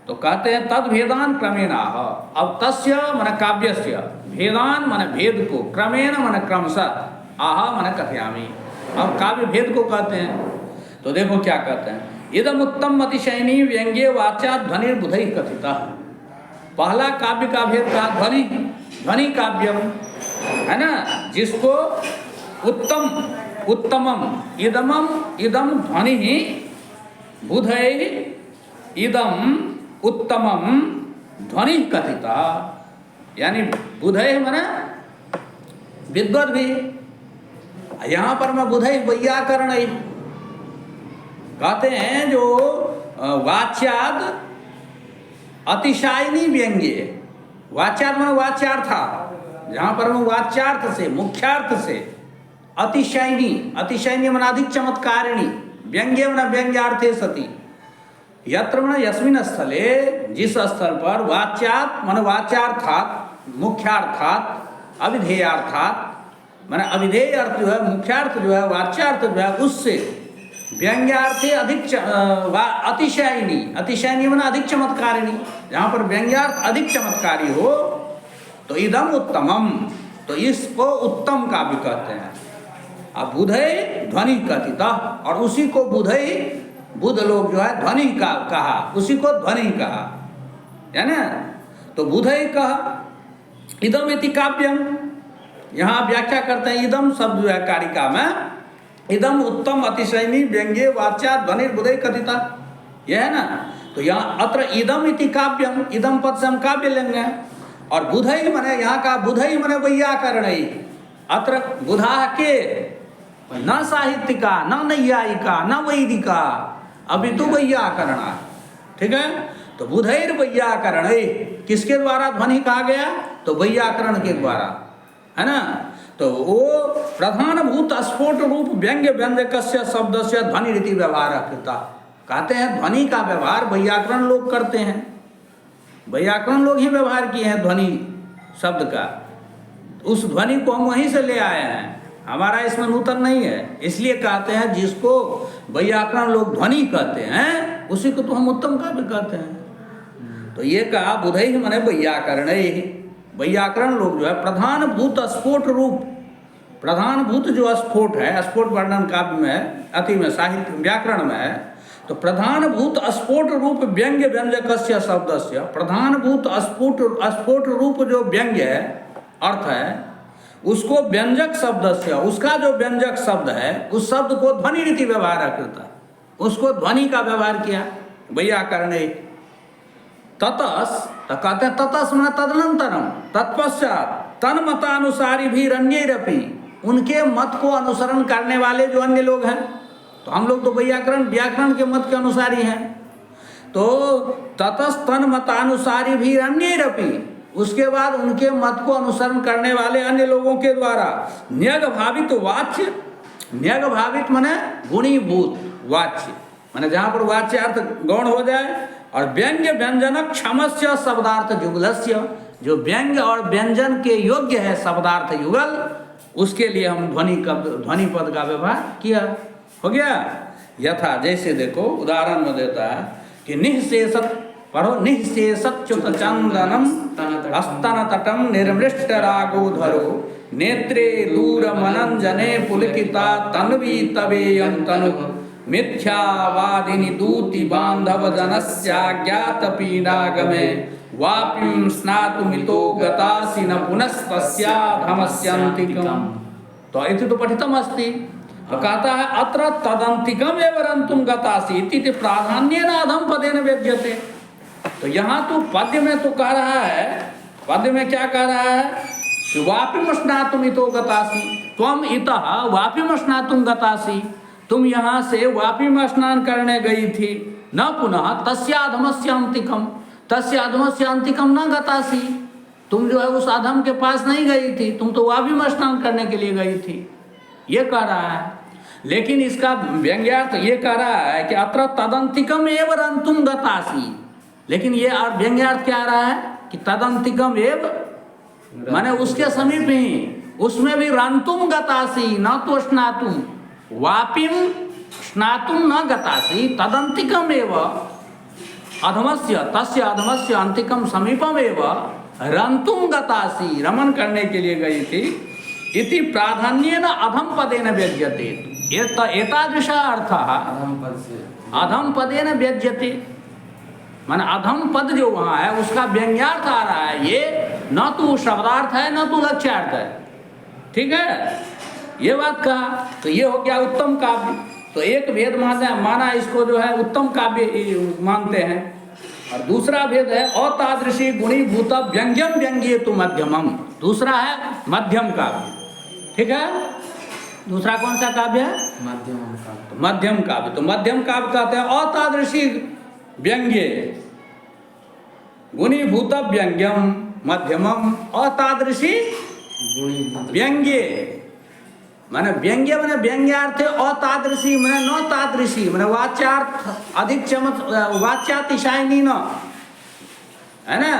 तो कहते हैं तद भेदान क्रमेण आह। अब तस्य मन काव्यस्य भेदान मन भेद को, क्रमेण मन क्रमशः, आह मन कथयामि। अब काव्य भेद को कहते हैं। तो देखो क्या कहते हैं, इदम उत्तम अतिशयनी व्यंग्य वाचा ध्वनिर्बुधै कथिता। पहला काव्य का भेद कहा ध्वनि, ध्वनि काव्यम है ना, जिसको उत्तम उत्तमम इदमम इदम ध्वनि बुधै इदम उत्तमम ध्वनि कथिता। यानी बुधै माने विद्वत भी, यहाँ पर मैं बुधै वैयाकरण कहते हैं जो वाच्याद अतिशायनी व्यंग्य, वाच्याद माने वाच्यार्थ, जहाँ पर मैं वाच्यार्थ से मुख्यार्थ से, अतिशयनी अतिशयनी माने अधिक चमत्कारिणी, व्यंग्य माने व्यंग्यार्थे सति, यत्र माने यस्मिन् स्थले, जिस स्थल पर, वाच्यात् माने वाच्यार्थात मुख्यार्थात अविधेयार्थात, माने अविधेय अर्थ जो है, मुख्यार्थ जो है, वाच्यार्थ जो है, उससे व्यंग्यार्थे अधिक अतिशयनी, अतिशयनी माने अधिक चमत्कारिणी, जहाँ पर व्यंग्यार्थ अधिक चमत्कारी हो तो इदम उत्तमम, तो इसको उत्तम काव्य कहते हैं। अब बुधै ध्वनि कथिता, और उसी को बुधै, बुध लोग जो है ध्वनि का कहा, उसी को ध्वनि कहा, है ना। तो बुधै कहा इदम इति काव्यम, यहाँ व्याख्या करते हैं इदम शब्द जो है कारिका में, इदम उत्तम अतिशयनी व्यंग्य वाच्या ध्वनिर्बुधै कथिता, यह है ना। तो यहाँ अत्र इदम इति काव्यम, इदम पद से हम काव्य लेंगे, और बुधै माने यहाँ का बुधै माने वैयाकरण, अत्र बुधा के न साहित्यिका न नैयायिका न वैदिका अभी तो वैयाकरण, ठीक है। तो बुधैर वैयाकरण, किसके द्वारा ध्वनि कहा गया, तो वैयाकरण के द्वारा, है ना। तो वो प्रधानभूत स्फोट रूप व्यंग्य व्यंजकस्य शब्दस्य ध्वनि रीति व्यवहार कृता, कहते हैं ध्वनि का व्यवहार वैयाकरण लोग करते हैं, वैयाकरण लोग ही व्यवहार किए हैं ध्वनि शब्द का, उस ध्वनि को हम वहीं से ले आए हैं, हमारा इसमें नूतन नहीं है। इसलिए कहते हैं जिसको वैयाकरण लोग ध्वनि कहते हैं उसी को तो हम उत्तम काव्य कहते हैं। तो ये कहा बुधै माने वैयाकरण, वैयाकरण लोग जो है प्रधानभूत स्फोट रूप, प्रधानभूत जो स्फोट है, स्फोट वर्णन काव्य में, अति में, साहित्य व्याकरण में है, तो प्रधानभूत स्फोट रूप व्यंग्य व्यंजकस्य शब्दस्य, प्रधानभूत स्फोट रूप जो व्यंग्य है अर्थ है, उसको व्यंजक शब्द से, उसका जो व्यंजक शब्द है उस शब्द को ध्वनि रीति व्यवहार करता, उसको ध्वनि का व्यवहार किया वैयाकरण। ततस, तो कहते हैं ततस माने तदनंतरम, तत्पश्चात तन्मतानुसारी भी रण्यरपि, उनके मत को अनुसरण करने वाले जो अन्य लोग हैं, तो हम लोग तो वैयाकरण व्याकरण के मत के अनुसारी हैं, तो ततस तन्मतानुसारी भी रण्यरपि, उसके बाद उनके मत को अनुसरण करने वाले अन्य लोगों के द्वारा न्यग भावित वाच्य, न्यग भावित माने गुणीभूत वाच्य, माने जहाँ पर वाच्य अर्थ गौण हो जाए, और व्यंग्य व्यंजनक क्षमस्य शब्दार्थ युगलस्य, जो व्यंग्य और व्यंजन के योग्य है शब्दार्थ युगल, उसके लिए हम ध्वनि पद का व्यवहार किया, हो गया। यथा जैसे देखो उदाहरण में देता है कि निःशेषत पढ़ो, निःशेषच्युत चंदनम स्तन तटम निर्मृष्ट रागोधरो नेत्रे दूरमनंजने पुलकिता तन्वी तवेयं तनु मिथ्यावादिनी दूति बांधव जनस्याज्ञात पीडागमे वापिं स्नातुमितो गतासि न पुनस्तस्याधमस्यन्तिकम्। तो इति तो पठितम अस्ति, तो कहता है अत्र तदंतिकम एव रंतुम गतासि इति प्राधान्येन अधम पदेन व्यज्यते। तो यहाँ तो पद्य में तो कह रहा है, पद्य में क्या कह रहा है, वापिम स्नातुम इतो गतासि, त्वम इतः वापिम स्नातुम गतासि, तुम यहाँ से वापी में स्नान करने गई थी, न पुनः तस्याधमस्य अंतिकम, तस्याधमस्य अंतिकम न गतासी, तुम जो है उस अधम के पास नहीं गई थी, तुम तो वापी में स्नान करने के लिए गई थी, ये कह रहा है। लेकिन इसका व्यंग्यार्थ ये कह रहा है कि अत्र तदंतिकम एव रंतुम गतासी, लेकिन ये व्यंग्यार्थ क्या आ रहा है कि तदंतिकम एव माने उसके समीप ही, उसमें भी रंतुम गतासी न तो स्नातुम, वापिम स्नातुम न गतासी तदंतिकम एव, अधमस्य तस्य अधमस्य अंतिकम समीपम एव रंतुम गतासी, रमन करने के लिए गई थी। इति प्राधान्येन अधम पदेन व्यज्यते। एतादृश अर्थः अधम पदेन व्यज्यते, माने अधम पद जो वहाँ है उसका व्यंग्यार्थ आ रहा है। ये न तो शब्दार्थ है न तो लक्ष्यार्थ है। ठीक है, ये बात कहा। तो ये हो गया उत्तम काव्य। तो एक भेद माना इसको जो है उत्तम काव्य मानते हैं, और दूसरा भेद है अतादृशी गुणीभूत व्यंग्यम व्यंग्ये तो मध्यमम। दूसरा है मध्यम काव्य। ठीक है, दूसरा कौन सा काव्य है? मध्यम काव्य। मध्यम काव्य। तो मध्यम काव्य कहते हैं अतादृशी व्यंग्ये गुणीभूत व्यंग्यम मध्यमम अतादृशी व्यंग्ये, माने व्यंग्य माने व्यंग्यार्थ, अतादृशी माने न तादृशी माने वाच्यार्थ अधिक वाच्यातिशायनी न, है ना,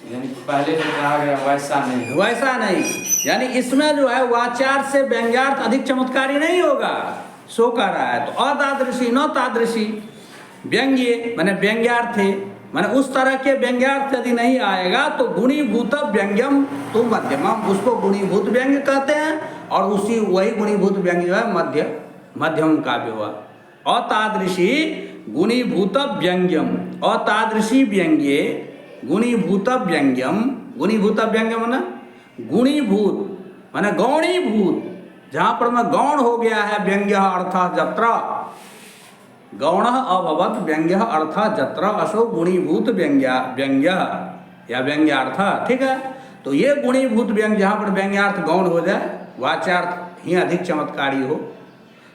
यानी पहले जो कहा गया वैसा नहीं, वैसा नहीं। यानी इसमें जो है वाच्यार्थ से व्यंग्यार्थ अधिक चमत्कारी नहीं होगा, सो कह रहा है। तो अतादृशी न तादृशी व्यंग्य माने व्यंग्यार्थ है, माने उस तरह के व्यंग्यार्थ यदि नहीं आएगा तो गुणीभूत व्यंग्यम तो मध्यमम, उसको गुणीभूत व्यंग्य कहते हैं, और उसी वही गुणीभूत व्यंग्य जो है मध्यम काव्य हुआ। अतादृशी गुणीभूत व्यंग्यम, अतादृशी व्यंग्ये गुणीभूत व्यंग्यम। गुणीभूत व्यंग्यम माने गुणीभूत माने गौणीभूत, जहाँ पर में गौण हो गया है व्यंग्य अर्थात जत्र गौण अभवत व्यंग्य अर्थात जत्र असो गुणीभूत व्यंग्य या व्यंग्यार्थ। ठीक है, तो ये गुणीभूत व्यंग्य जहाँ पर व्यंग्यार्थ गौण हो जाए, वाच्यार्थ ही अधिक चमत्कारी हो,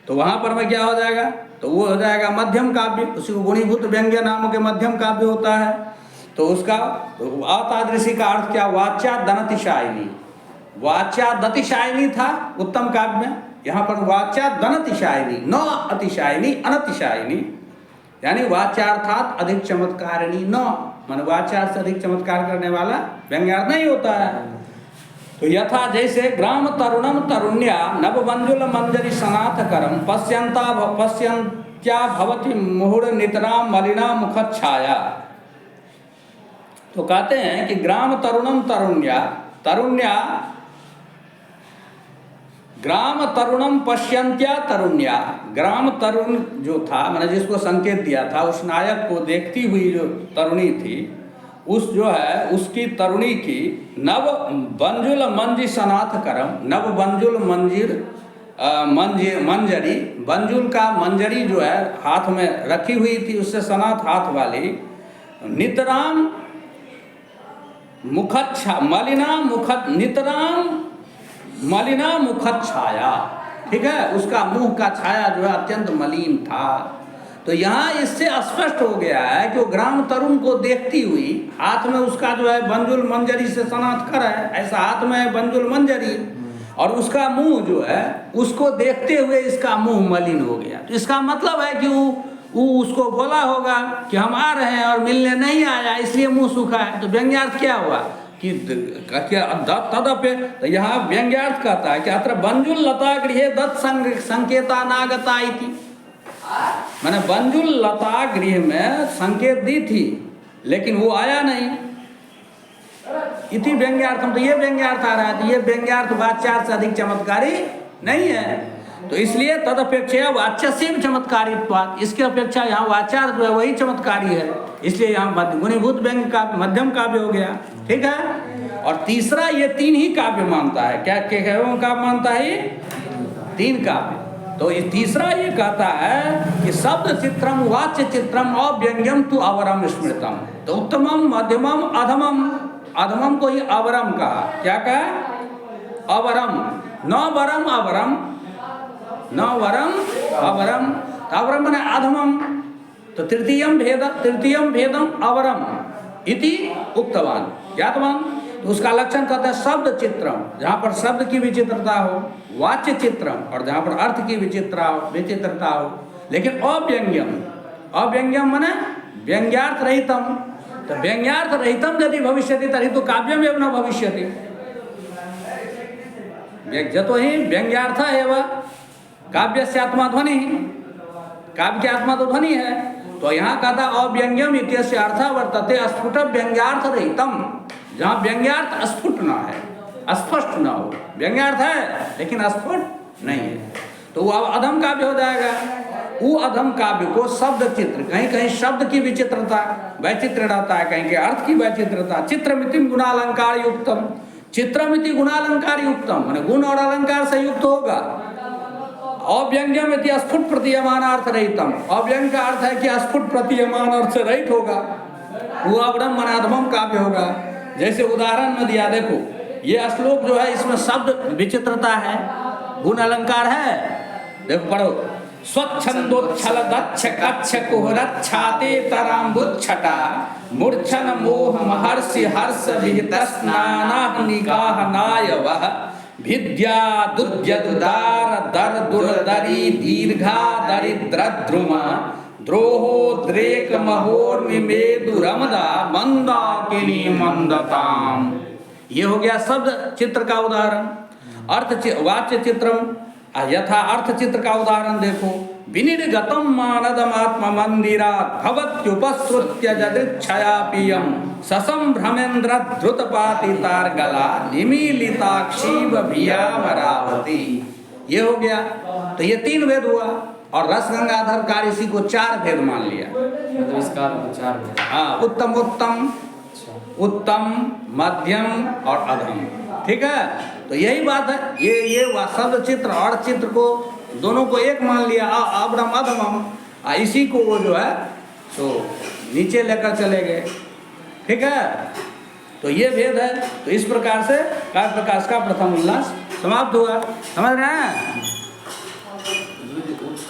तो वहाँ पर में क्या हो जाएगा? तो वो हो जाएगा मध्यम काव्य। उसी को गुणीभूत व्यंग्य नामों के मध्यम काव्य होता है। तो उसका अतादृशी का अर्थ क्या? वाच्यादनतिशायिनी। वाच्यादतिशायिनी था उत्तम काव्य में, यहाँ पर वाच्यादनतिशायिनी, न अतिशायिनी अनतिशायिनी, यानी वाच्यार्थात अधिक चमत्कारिणी न, मान वाच्यार्थ से अधिक चमत्कार करने वाला व्यंग्यार्थ नहीं होता है। तो यथा जैसे ग्राम तरुणम तरुण्या नवमंजुल मंजरी सनाथकरम पश्यंत्या भवति मुहुर नितराम मलिना मुखच्छाया। तो कहते हैं कि ग्राम तरुणम तरुण्या ग्राम तरुणम पश्यंत्या तरुण्या, ग्राम तरुण जो था मैंने जिसको संकेत दिया था, उस नायक को देखती हुई जो तरुणी थी, उस जो है उसकी तरुणी की नव बंजुल मंजी सनाथ करम, नव बंजुल मंजरी, बंजुल का मंजरी जो है हाथ में रखी हुई थी, उससे सनाथ हाथ वाली, नितराम मुखच्छा मलिना मुखत नितराम मलिना मुखच्छाया। ठीक है, उसका मुंह का छाया जो है अत्यंत मलिन था। तो यहाँ इससे स्पष्ट हो गया है कि वो ग्राम तरुण को देखती हुई हाथ में उसका जो है बंजुल मंजरी से सनाथ कर है, ऐसा हाथ में है बंजुल मंजरी, और उसका मुंह जो है उसको देखते हुए इसका मुंह मलिन हो गया। तो इसका मतलब है कि वो उसको बोला होगा कि हम आ रहे हैं और मिलने नहीं आया, इसलिए मुंह सूखा है। तो व्यंग्यार्थ क्या हुआ कि तदपे, तो यहाँ व्यंग्यार्थ कहता है कि अत्र बंजुल लता गृहे दत्त संकेता नागता इति, मैंने बंजुल लता गृह में संकेत दी थी लेकिन वो आया नहीं, इति व्यंग्यार्थम। तो ये व्यंग्यार्थ आ रहा है। तो ये व्यंग्यार्थ वाच्यार्थ से अधिक चमत्कारी नहीं है। तो इसलिए तदपेक्षा वाच्य से भी चमत्कारित्वात्, इसके अपेक्षा यहाँ वाच्यार्थ जो है वही चमत्कारी है, इसलिए यहाँ गुणीभूत व्यंग्य का मध्यम काव्य हो गया। ठीक है, और तीसरा ये तीन ही काव्य मानता है। क्या काव्य मानता है? ये तीन काव्य। तो ये तीसरा ये कहता है कि शब्द चित्रम वाच्य चित्रम अव्यंग्यम तु अवरम स्मृतम। तो उत्तमम मध्यमम अधमम, अधमम को ही अवरम कहा। क्या कहा? अवरम, न वरम अवरम, न वरम अवरम, अवरम माने अधमम। तो तृतीयम भेदम अवरम इति उक्तवान, ज्ञातवान। तो उसका लक्षण कहते हैं शब्द चित्रम, जहाँ पर शब्द की विचित्रता हो, वाच्य चित्रम, और जहाँ पर अर्थ की विचित्रता हो, लेकिन अव्यंग्यम, अव्यंग्यम माने व्यंग्यार्थ रहितम। तो व्यंग्यार्थ रहितम यदि भविष्यति तर्हि तो काव्यम एव न भविष्यति। जतो ही व्यंग्यार्थ एव काव्य से आत्मा ध्वनि, काव्य की आत्मा तो ध्वनि है, तो यहाँ कहता अव्यंग्यम इत्यस्य अर्थः वर्तते स्फुट व्यंग्यार्थ रहितम, जहाँ व्यंग्यार्थ स्फुट ना है, अस्पष्ट ना हो। व्यंग्यार्थ है लेकिन स्फुट नहीं है, तो वो अब अधम काव्य हो जाएगा। वो अधम काव्य को शब्द चित्र, कहीं कहीं शब्द की विचित्रता वैचित्र रहता है, कहीं के अर्थ की वैचित्रता। चित्रमिति गुणालंकार युक्तम, चित्रमिति गुणालंकार युक्तम माने गुण और अलंकार से युक्त होगा। अव्यंग्यम इति स्फुट प्रतीयमान अर्थ रहितम, अव्यंग का अर्थ है कि स्फुट प्रतीयमान अर्थ से रहित होगा, वो अवडम मनाधमम काव्य होगा। जैसे उदाहरण में दिया, देखो ये श्लोक जो है इसमें शब्द विचित्रता है, गुण अलंकार है। देखो पढ़ो, स्वच्छंदोच्छल दक्ष कच्छ कुहरच्छाते तराम्बुच्छटा मूर्छन मोह महर्षि हर्ष विहितस्नानः निगाहनायवः भिद्या दुद्यदुदार दर दुर्दरी दीर्घा दरिद्रद्रुमा द्रोहो द्रेक महोर्मिमेदुरमदा मंदाकिनी मंदताम। ये हो गया शब्द चित्र का उदाहरण। वाच्य चित्रम यथा अर्थ चित्र का उदाहरण देखो, विनिर्गतम मानदमात्म मंदिरात् भवत्युपसृत्य जदृच्छया पियम ससंभ्रमेन्द्र धृतपातितार्गला निमीलिताक्षीव भियामरावती। ये हो गया। तो ये 3 भेद हुआ, और रस गंगाधर कार इसी को 4 भेद मान लिया। मतलब इसका 4 भेद। हाँ, उत्तम उत्तम, उत्तम, मध्यम और अधम। ठीक है, तो यही बात है। ये शब्द चित्र और चित्र को दोनों को एक मान लिया, अवडम अधमम, इसी को वो जो है तो नीचे लेकर चले गए। ठीक है, तो ये भेद है। तो इस प्रकार से काव्य प्रकाश का प्रथम उल्लास समाप्त हुआ। समझ रहे हैं?